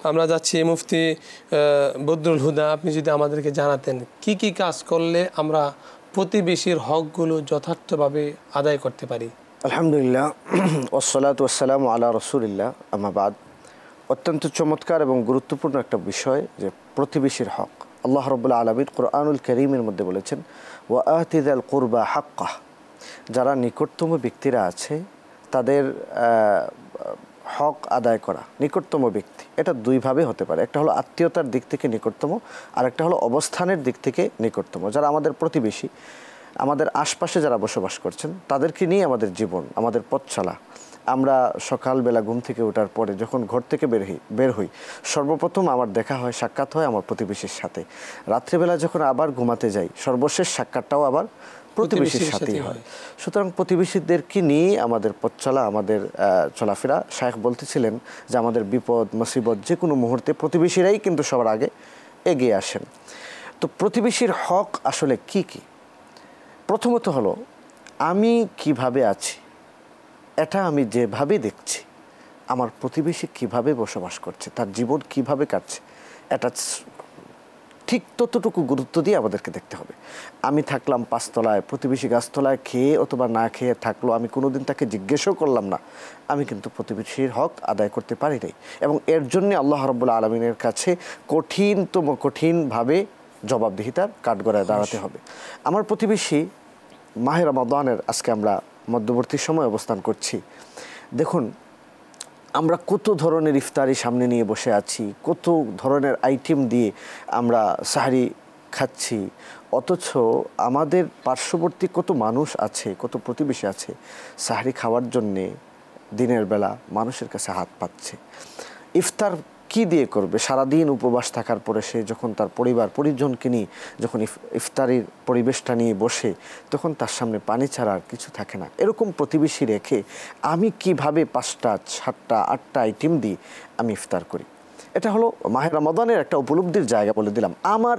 আমরা যাচ্ছি মুফতি বদরুল হুদা, আপনি যদি আমাদেরকে জানাতেন কি কি কাজ করলে আমরা প্রতিবেশীর হকগুলো যথার্থভাবে আদায় করতে পারি। আলহামদুলিল্লাহ, ওয়াসসালাতু ওয়াসসালামু আলা রাসূলিল্লাহ, আম্মা বাদ। অত্যন্ত চমৎকার এবং গুরুত্বপূর্ণ একটা বিষয় যে প্রতিবেশীর হক। আল্লাহ রাব্বুল আলামিন কুরআনুল কারীমের মধ্যে বলেছেন, ওয়া আতি যাল কুরবা হাক্কাহ। যারা নিকটতম ব্যক্তিরা আছে তাদের হক আদায় করা। নিকটতম ব্যক্তি এটা দুইভাবে হতে পারে, একটা হলো আত্মীয়তার দিক থেকে নিকটতম, আর একটা হলো অবস্থানের দিক থেকে নিকটতম। যারা আমাদের প্রতিবেশী, আমাদের আশপাশে যারা বসবাস করছেন, তাদেরকে নিয়ে আমাদের জীবন, আমাদের পথ চলা। আমরা সকালবেলা ঘুম থেকে ওঠার পরে যখন ঘর থেকে বের হই, সর্বপ্রথম আমার দেখা হয়, সাক্ষাৎ হয় আমার প্রতিবেশীর সাথে। রাত্রিবেলা যখন আবার ঘুমাতে যাই, সর্বশেষ সাক্ষাৎটাও আবার প্রতিবেশীর সাথেই হয়। সুতরাং প্রতিবেশীদেরকে নিয়ে আমাদের পথ চলা, আমাদের চলাফেরা। শায়েখ বলতেছিলেন যে আমাদের বিপদ মুসিবত যে কোনো মুহূর্তে প্রতিবেশীরাই কিন্তু সবার আগে এগিয়ে আসেন। তো প্রতিবেশীর হক আসলে কি কি? প্রথমত হলো, আমি কিভাবে আছি এটা আমি যেভাবে দেখছি, আমার প্রতিবেশী কিভাবে বসবাস করছে, তার জীবন কিভাবে কাটছে, এটা ঠিক ততটুকু গুরুত্ব দিয়ে আমাদেরকে দেখতে হবে। আমি থাকলাম পাঁচতলায়, প্রতিবেশী গাছতলায় খেয়ে অথবা না খেয়ে থাকলো, আমি কোনোদিন তাকে জিজ্ঞেসও করলাম না, আমি কিন্তু প্রতিবেশীর হক আদায় করতে পারি নাই। এবং এর জন্যে আল্লাহ রাব্বুল আলামিনের কাছে কঠিনভাবে জবাবদিহিতার কাঠগড়ায় দাঁড়াতে হবে। আমার প্রতিবেশী, মাহে রমাদানের আজকে আমরা মধ্যবর্তী সময় অবস্থান করছি। দেখুন, আমরা কত ধরনের ইফতারি সামনে নিয়ে বসে আছি, কত ধরনের আইটেম দিয়ে আমরা সাহারি খাচ্ছি, অথচ আমাদের পার্শ্ববর্তী কত মানুষ আছে, কত প্রতিবেশী আছে সাহারি খাওয়ার জন্যে দিনের বেলা মানুষের কাছে হাত পাচ্ছে। ইফতার কি দিয়ে করবে? সারাদিন উপবাস থাকার পরে সে যখন তার পরিবার পরিজনকে নিয়ে যখন ইফতারির পরিবেশটা নিয়ে বসে, তখন তার সামনে পানি ছাড়া আর কিছু থাকে না। এরকম প্রতিবেশী রেখে আমি কিভাবে 5টা 7টা 8টা আইটেম দিয়ে আমি ইফতার করি? এটা হলো মাহে রমাদানের একটা উপলব্ধির জায়গা বলে দিলাম। আমার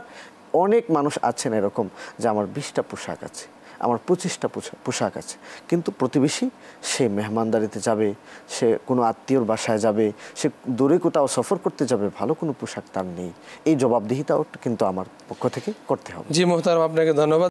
অনেক মানুষ আছেন এরকম যে আমার 20টা পোশাক আছে, আমার 25টা পোশাক আছে, কিন্তু প্রতিবেশী সে মেহমানদারিতে যাবে, সে কোনো আত্মীয়র বাসায় যাবে, সে দূরে কোথাও সফর করতে যাবে, ভালো কোনো পোশাক তার নেই। এই জবাবদিহিতাও কিন্তু আমার পক্ষ থেকে করতে হবে। জি মোহতারাম, আপনাকে ধন্যবাদ।